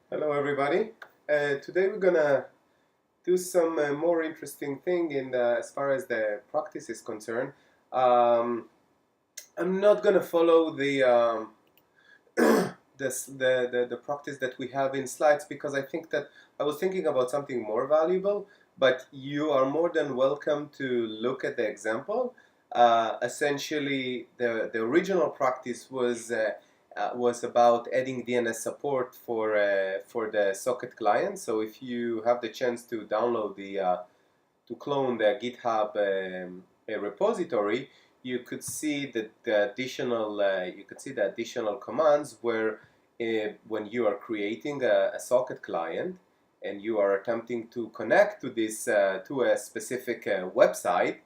Hello everybody. Today we're gonna do some more interesting thing as far as the practice is concerned. Um, I'm not gonna follow the practice that we have in slides because I think that I was thinking about something more valuable, but you are more than welcome to look at the example. Essentially, the original practice was about adding DNS support for the socket client. So if you have the chance to download to clone the GitHub repository, you could see the additional commands where when you are creating a socket client and you are attempting to connect to this to a specific website,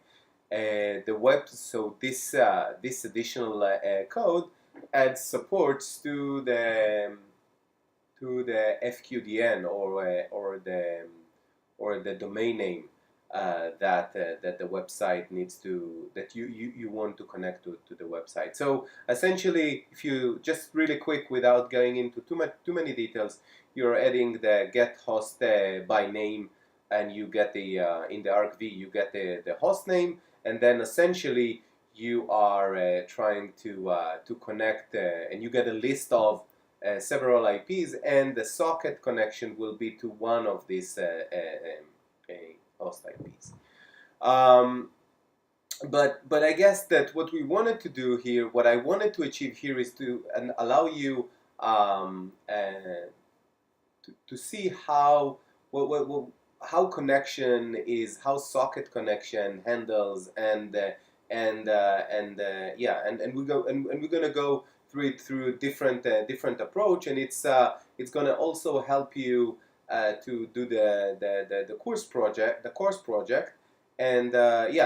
this additional code adds supports to the FQDN or the domain name that the website needs to that you want to connect to the website. So essentially, if you just really quick without going into too many details, you're adding the get host by name, and you get the in the argv you get the host name, and then essentially you are trying to connect and you get a list of several IPs, and the socket connection will be to one of these host IPs. But I guess that what we wanted to do here, what I wanted to achieve here, is to allow you to see how how connection is, how socket connection handles, and we're gonna go through it through different approach, and it's gonna also help you to do the course project, and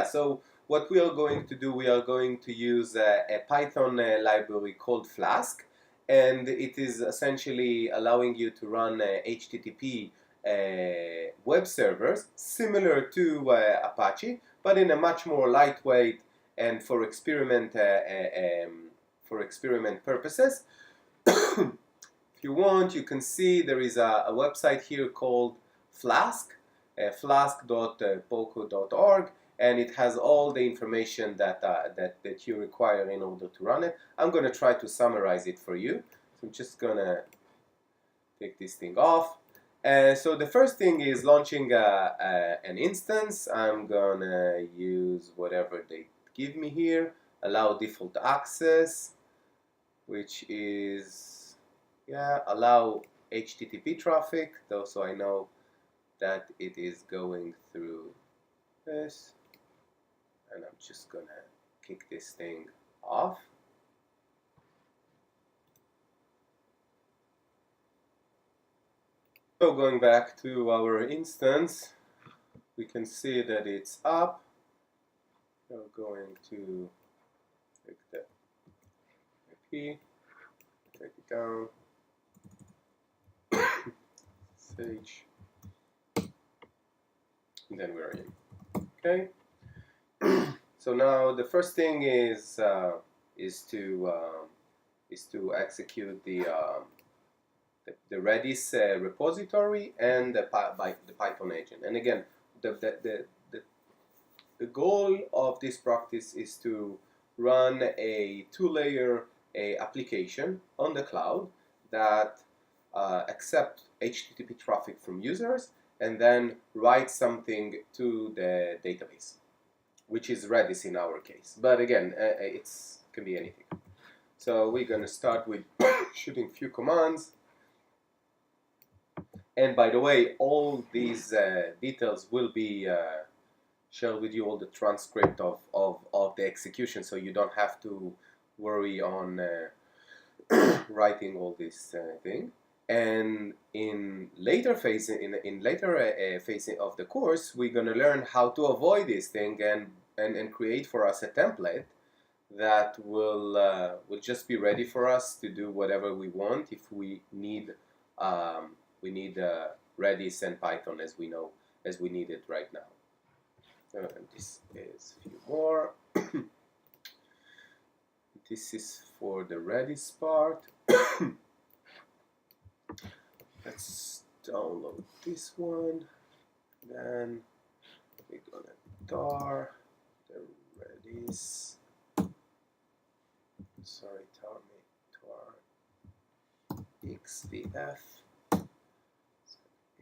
so what we are going to do, we are going to use a Python library called Flask, and it is essentially allowing you to run HTTP web servers similar to Apache, but in a much more lightweight and for experiment purposes. If you want, you can see there is a website here called Flask, flask.poco.org, and it has all the information that you require in order to run it. I'm going to try to summarize it for you. So I'm just going to take this thing off. So the first thing is launching an instance. I'm going to use whatever they give me here. Allow default access, which is, allow HTTP traffic, though, so I know that it is going through this. And I'm just going to kick this thing off. So going back to our instance, we can see that it's up. We're going to take the IP, take it down, sage, and then we're in. Okay. So now the first thing is to execute the Redis repository and the Python agent. And again, the goal of this practice is to run a two-layer application on the cloud that accept HTTP traffic from users and then write something to the database, which is Redis in our case. But again, it can be anything. So we're going to start with shooting few commands. And by the way, all these details will be shared with you, all the transcript of the execution, so you don't have to worry on writing all this thing. And in later phase, in later phase of the course, we're going to learn how to avoid this thing and create for us a template that will just be ready for us to do whatever we want if we need Redis and Python as we need it right now. And this is a few more. This is for the Redis part. let's download this one. Then we're gonna tar the Redis. Sorry, tar xvf.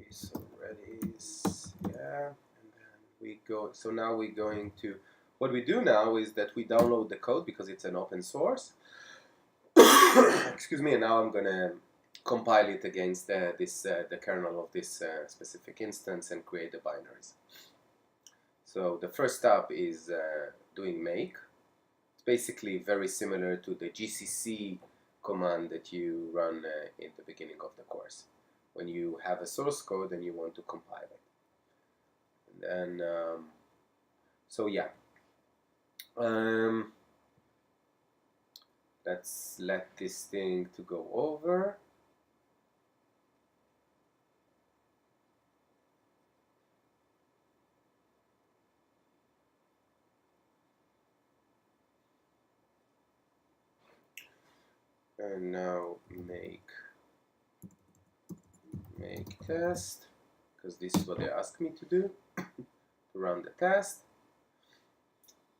So Redis, yeah, and then we go. So now we're going to. What we do now is that we download the code because it's an open source. Excuse me, and now I'm gonna compile it against the kernel of this specific instance and create the binaries. So the first step is doing make. It's basically very similar to the GCC command that you run in the beginning of the course when you have a source code and you want to compile it. And then, so yeah. Let's let this thing to go over. And now make test, because this is what they asked me to do, to run the test.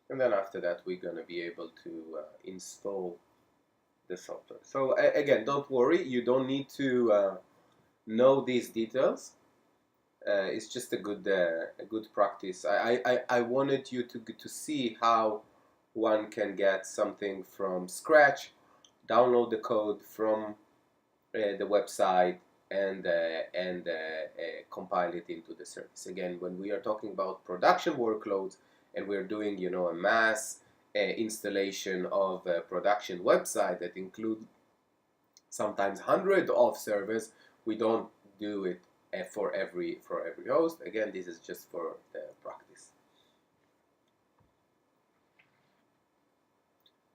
And then after that we're going to be able to install the software. So again, don't worry, you don't need to know these details. It's just a good practice. I wanted you to see how one can get something from scratch, download the code from the website, and compile it into the service. Again, when we are talking about production workloads and we're doing, you know, a mass installation of a production website that include sometimes hundreds of servers, we don't do it for every host. Again, this is just for the practice.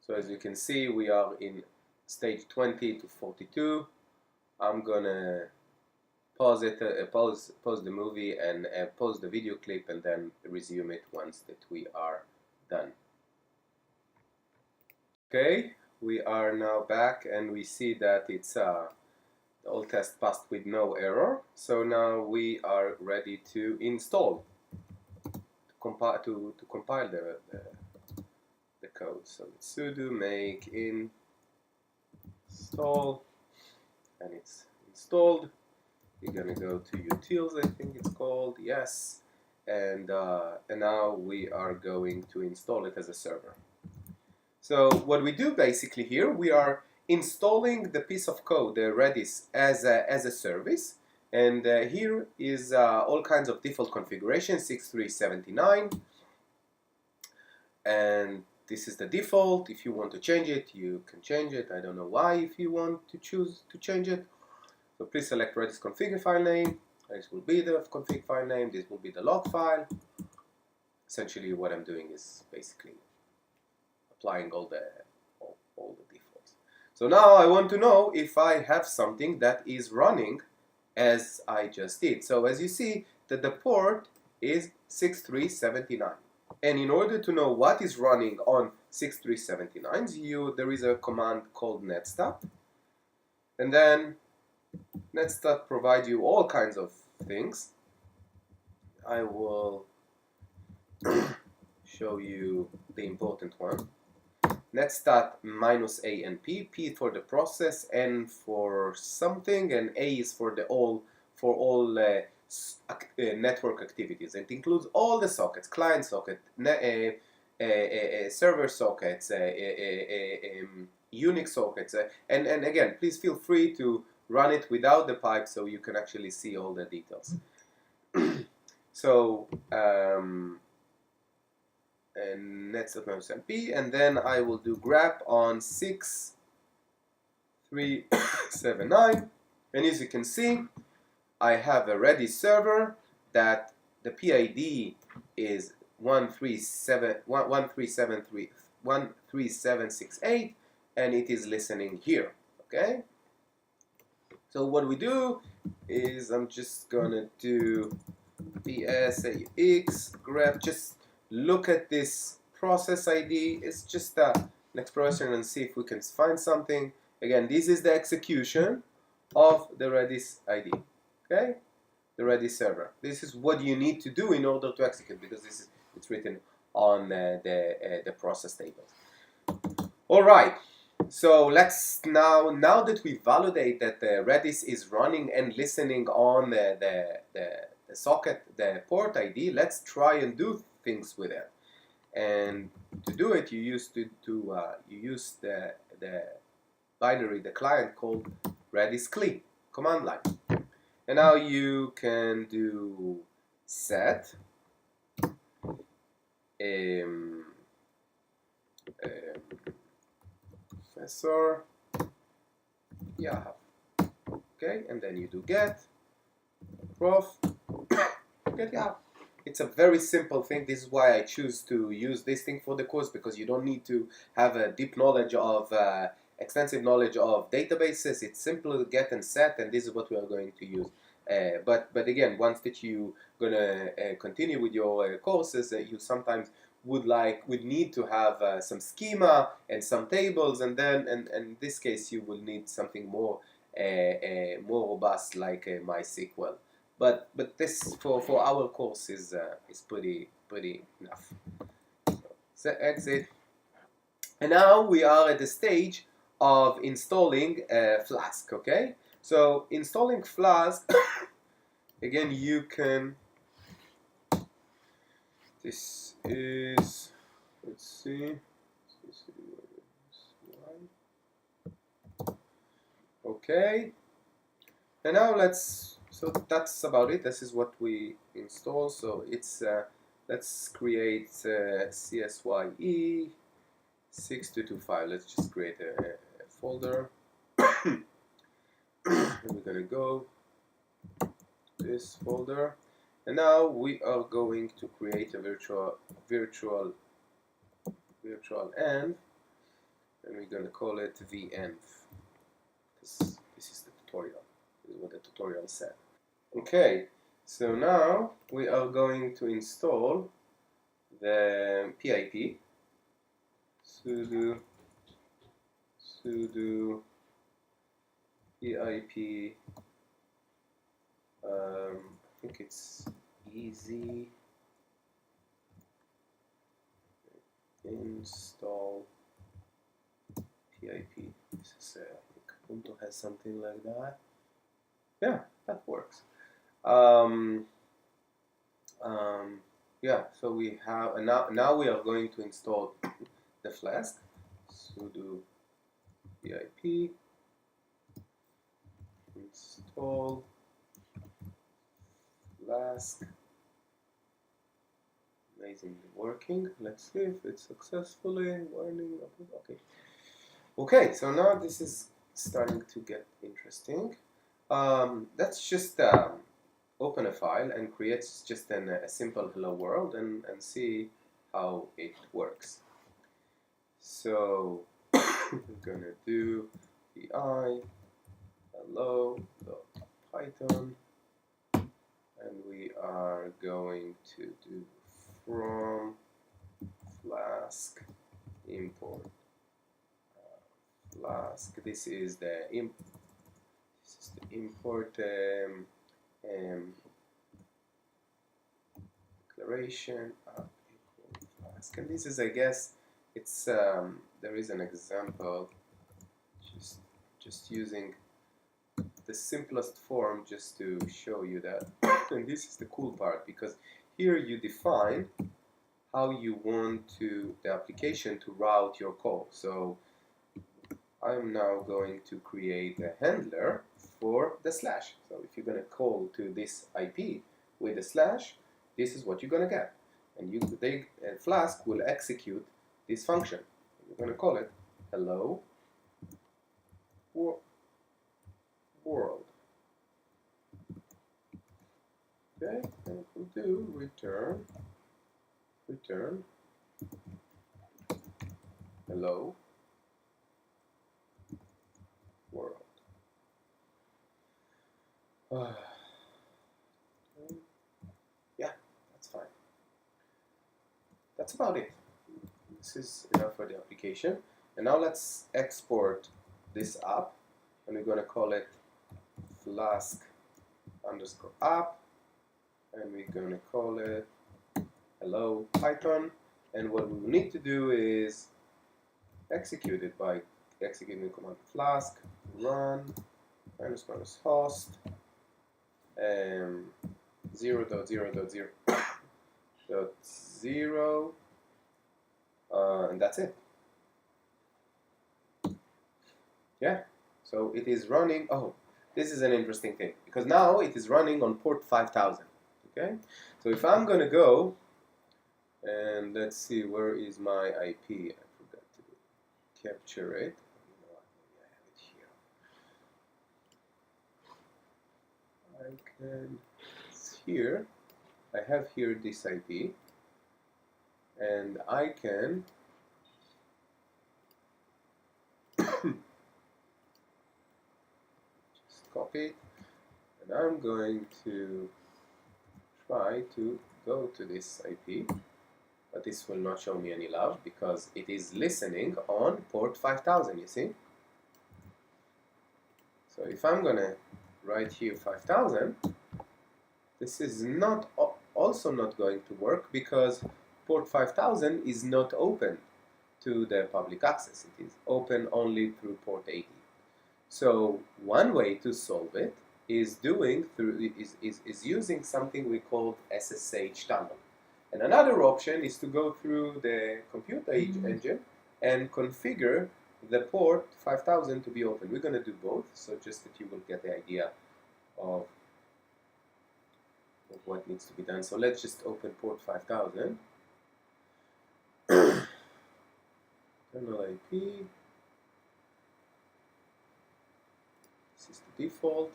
So as you can see, we are in stage 20 to 42. I'm gonna pause it, pause the movie and pause the video clip, and then resume it once that we are done. Okay, we are now back, and we see that it's the old test passed with no error. So now we are ready to install, to compile the code. So it's sudo make install, and it's installed. We're gonna go to utils, I think it's called, yes, and now we are going to install it as a server. So what we do basically here, we are installing the piece of code, the Redis, as a service, and here is all kinds of default configuration, 6379, and this is the default. If you want to change it, you can change it. I don't know why if you want to choose to change it. So please select Redis config file name. This will be the config file name. This will be the log file. Essentially, what I'm doing is basically applying all the defaults. So now I want to know if I have something that is running as I just did. So as you see, that the port is 6379. And in order to know what is running on 6379, there is a command called netstat. And then netstat provides you all kinds of things. I will show you the important one. Netstat -a and p for the process, n for something, and a is for all network activities. It includes all the sockets, client socket, server sockets, Unix sockets, and again, please feel free to run it without the pipe so you can actually see all the details. So and netstat-p, and then I will do grep on 6379, and as you can see, I have a Redis server that the PID is 13768, and it is listening here. Okay. So what we do is I'm just gonna do ps-aux grep. Just look at this process ID. It's just an exploration and see if we can find something. Again, this is the execution of the Redis ID. Okay, the Redis server. This is what you need to do in order to execute, because it's written on the process tables. All right. So let's now that we validate that the Redis is running and listening on the socket, the port ID, let's try and do things with it. And to do it, you use you use the binary, the client called Redis CLI command line. And now you can do set professor Yahoo. Okay, and then you do get prof get Yahoo. It's a very simple thing. This is why I choose to use this thing for the course, because you don't need to have a deep knowledge of extensive knowledge of databases. It's simple to get and set, and this is what we are going to use. But again, once that you gonna continue with your courses, you sometimes would need to have some schema and some tables, and then in this case you will need something more more robust like MySQL. But this for our course is pretty enough. So exit, and now we are at the stage of installing Flask. Okay, so installing Flask. Again, you can. This is, let's see. Okay, and now so that's about it. This is what we install. So it's let's create CSYE6225. Let's just create a folder. And we're gonna go this folder, and now we are going to create a virtual env, and we're gonna call it venv. This is the tutorial. This is what the tutorial said. Okay, so now we are going to install the pip, sudo pip. I think it's easy install pip. This is I think Ubuntu has something like that. Yeah, that works. Yeah, so we have, and now we are going to install the Flask. Sudo pip install Flask. Amazingly working. Let's see if it's successfully warning. Okay, so now this is starting to get interesting. Let's just open a file and create just a simple hello world and see how it works. So we're gonna do vi hello.python, and we are going to do from Flask import Flask. This is the import declaration equal Flask, and this is, I guess, it's there is an example just using the simplest form just to show you that. And this is the cool part, because here you define how you want the application to route your call. So I'm now going to create a handler for the slash. So if you're going to call to this IP with a slash, this is what you're going to get. And Flask will execute this function. We're going to call it hello world. Okay, and we'll do return hello world. Yeah, that's fine. That's about it. This is enough for the application. And now let's export this app, and we're going to call it flask underscore app, and we're going to call it hello Python, and what we will need to do is execute it by executing the command flask run minus host 0.0.0.0, and that's it. Yeah, so it is running. Oh, this is an interesting thing, because now it is running on port 5000. Okay, so if I'm gonna go and let's see, where is my IP? I forgot to capture it. You know what, maybe I have it here. I can, it's here. I have here this IP, and I can just copy it, and I'm going to try to go to this IP, but this will not show me any love because it is listening on port 5000, you see? So if I'm gonna write here 5000, this is not also not going to work because port 5000 is not open to the public access. It is open only through port 80. So one way to solve it is using something we call SSH tunnel. And another option is to go through the computer engine and configure the port 5000 to be open. We're going to do both, so just that you will get the idea of what needs to be done. So let's just open port 5000. Internal IP. This is the default.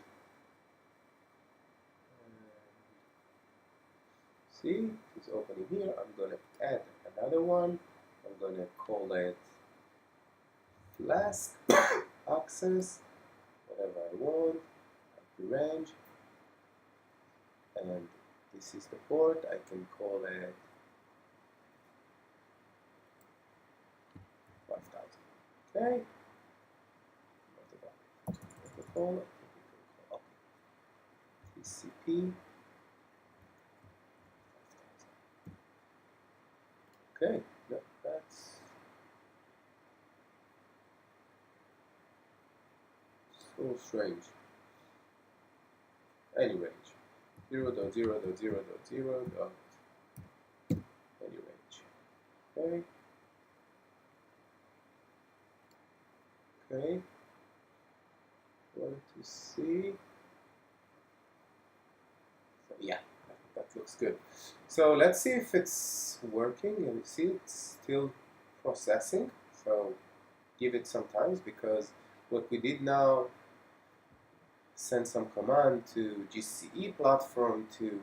See, it's opening here. I'm going to add another one. I'm going to call it flask access, whatever I want, IP range, and this is the port. I can call it 5000. Okay. Protocol. TCP. Okay, no, that's so strange. Any range. 0.0.0.0. Any range. Okay. Okay. Want to see. So yeah, that looks good. So let's see if it's working. And you see it's still processing. So give it some time, because what we did now, send some command to GCE platform to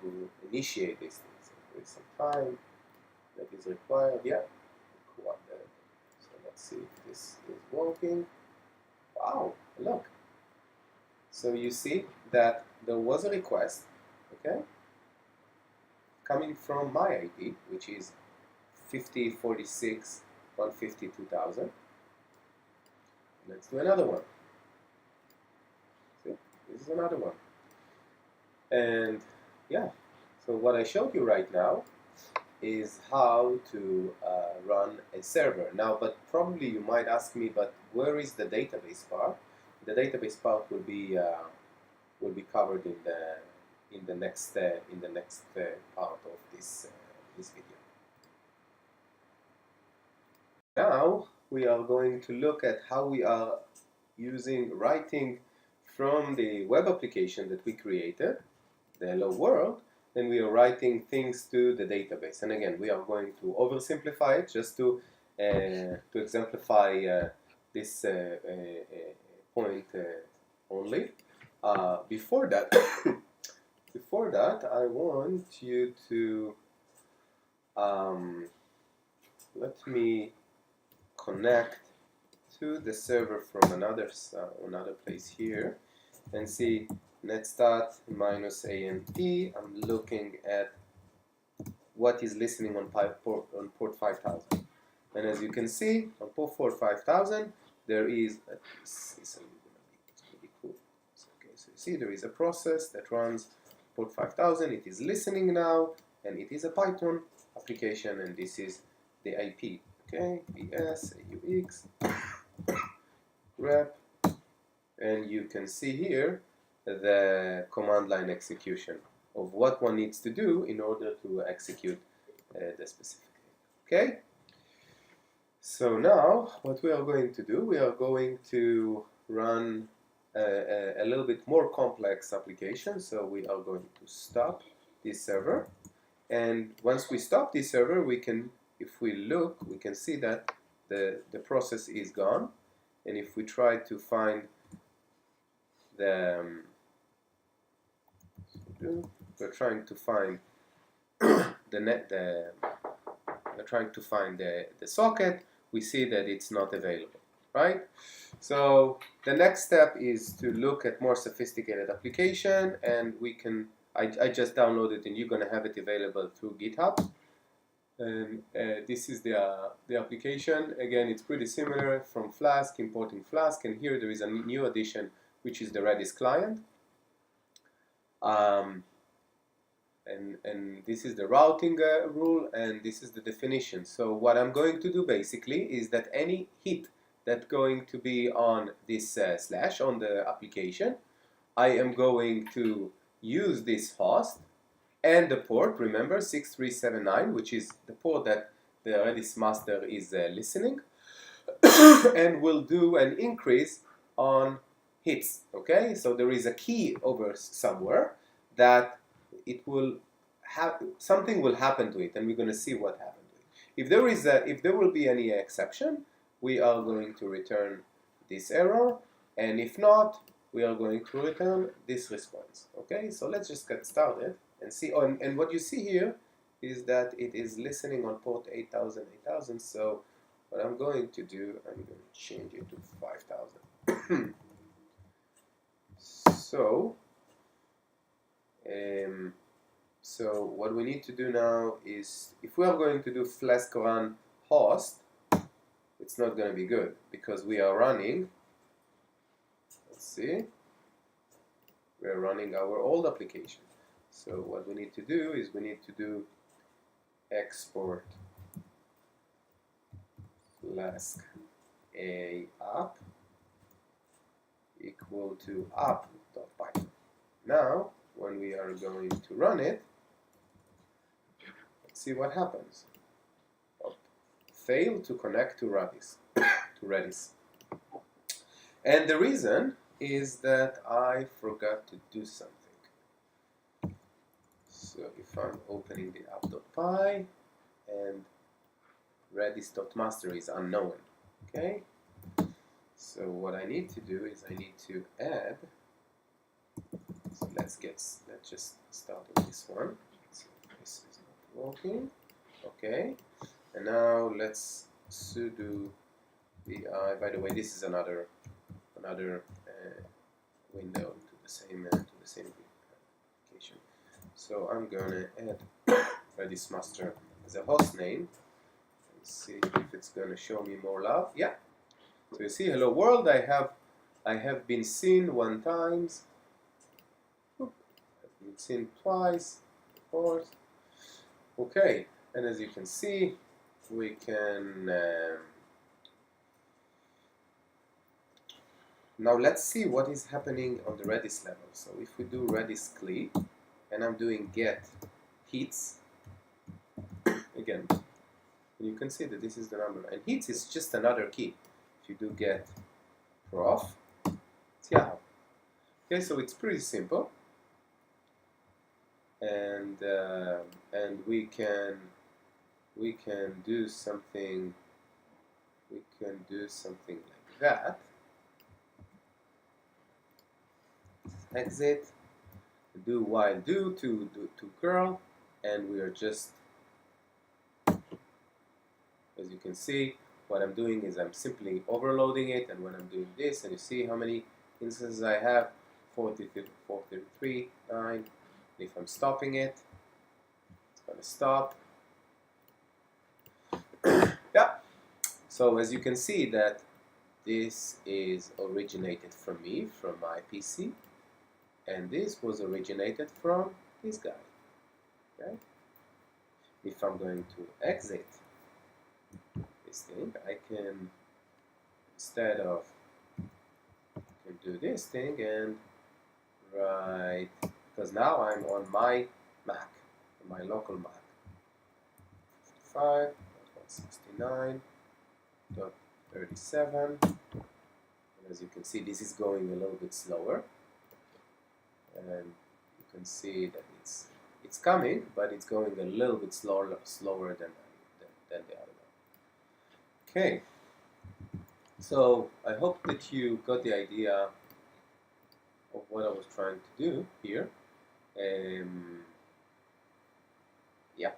initiate these things. So there is some time that is required. Yeah. Cool. So let's see if this is working. Wow, look. So you see that there was a request, okay, coming from my IP, which is 5046.150.2000. Let's do another one. See, this is another one. And yeah, so what I showed you right now is how to run a server. Now, but probably you might ask me, but where is the database part? The database part will be covered in the next part of this video. Now we are going to look at how we are writing from the web application that we created, the Hello World, and we are writing things to the database. And again, we are going to oversimplify it just to exemplify this point only. Before that, I want you to let me connect to the server from another place here and see netstart -ANT. I'm looking at what is listening on port 5000, and as you can see on port 5000 there is it's going to be cool. So, okay, so see there is a process that runs port 5000. It is listening now, and it is a Python application, and this is the IP. Okay, BS AUX rep, and you can see here the command line execution of what one needs to do in order to execute the specific data. Okay, so now what we are going to do, we are going to run a little bit more complex application. So we are going to stop this server, and once we stop this server, we can, if we look, we can see that the process is gone. And if we try to find the we're trying to find the socket, we see that it's not available, right? So the next step is to look at more sophisticated application, and we can, I just downloaded, and you're going to have it available through GitHub. And this is the application. Again, it's pretty similar from Flask, importing Flask, and here there is a new addition, which is the Redis client. And this is the routing rule, and this is the definition. So what I'm going to do basically is that any hit that's going to be on this slash on the application, I am going to use this host and the port, remember 6379, which is the port that the Redis master is listening, and will do an increase on hits. Okay, so there is a key over somewhere that it will have, something will happen to it, and we're going to see what happened to it. If there will be any exception, we are going to return this error, and if not, we are going to return this response. Okay, so let's just get started and see. Oh, and what you see here is that it is listening on port 8000. So what I'm going to do, I'm going to change it to 5000. So what we need to do now is, if we are going to do Flask run host, it's not going to be good because we are running, let's see, we are running our old application. So what we need to do is we need to do export Flask a app equal to app.python. Now, when we are going to run it, let's see what happens. Oh, fail to connect to Redis. And the reason is that I forgot to do something. So if I'm opening the app.py and Redis.master is unknown, okay? So what I need to do is I need to add. So let's just start with this one. So this is not working. Okay, and now let's sudo vi. By the way, this is another window to the same application. So I'm gonna add Redis master as a host name. Let's see if it's gonna show me more love. Yeah. So you see, hello world. I have been seen one time. I've been seen twice, of course. Okay, and as you can see, we can now let's see what is happening on the Redis level. So if we do Redis cli, and I'm doing get hits again, and you can see that this is the number, and hits is just another key. If you do get prof, it's Yahoo. Okay, so it's pretty simple, and we can do something. We can do something like that. Exit, do while do to curl, and we are just, as you can see, what I'm doing is I'm simply overloading it, and when I'm doing this, and you see how many instances I have, 433, 9. If I'm stopping it, it's going to stop. Yeah. So as you can see that this is originated from me, from my PC. and this was originated from this guy. Okay? If I'm going to exit this thing, I can, instead of, can do this thing and write, because now I'm on my Mac, my local Mac. 55.169.37, and as you can see, this is going a little bit slower, and you can see that it's coming, but it's going a little bit slower than the other one. Okay, so I hope that you got the idea of what I was trying to do here. Yeah.